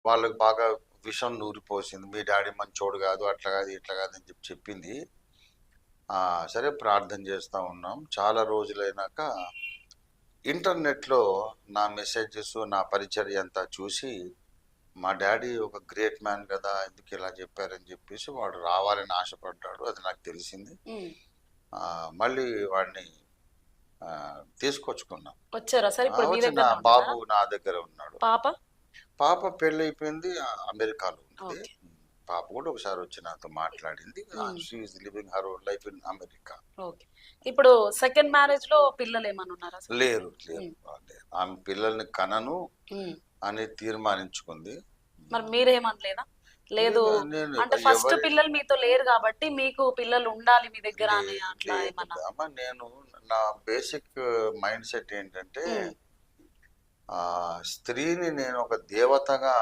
వాళ్ళకి బాగా విషం నూరిపోసింది. మీ డ్యాడీ మంచోడు కాదు, అట్లా కాదు, ఇట్లా కాదు అని చెప్పింది. సరే ప్రార్థన చేస్తా ఉన్నాం. చాలా రోజులైనాక ఇంటర్నెట్‌లో నా మెసేజెస్, నా పరిచర్య అంతా చూసి, మా డ్యాడీ ఒక గ్రేట్ మ్యాన్ కదా! ఎందుకు ఇలా చెప్పారని చెప్పేసి వాడు రావాలని ఆశపడ్డాడు. అది నాకు తెలిసింది. హ్మ్. మళ్ళీ వాడిని తీసుకొచ్చుకున్నాం. వచ్చారా సార్? ఇప్పుడు మీ వచ్చి నా దగ్గరనే ఉంటున్నారా? బాబు నా దగ్గర ఉన్నాడు. పాప? పాప పెళ్ళైపోయింది. అమెరికాలో ఉంది. ఓకే. పాప కూడా ఒకసారి వచ్చి నాతో మాట్లాడింది. హ్మ్. She is living her life in America. Okay. ఇప్పుడు సెకండ్ మ్యారేజ్‌లో పిల్లలేమన్నా ఉన్నారా సార్? లేరు, లేరు. హ్మ్. లేదు. ఆమె పిల్లల్ని కనను హ్మ్. అని తీర్మానించుకుంది. మరి మీరేమనలేదా? లేదు నేను అంటే ఫస్ట్ ఎవరి పిల్లలు మీతో లేరు గాబట్టి, మీకు పిల్లలు ఉండాలి మీ దగ్గర అని లేదు, అట్లా లేదు ఏమన్నా? అమ్మ. నేను నా బేసిక్ మైండ్ సెట్ ఏంటంటే, హ్మ్. స్త్రీని నేను ఒక దేవతగా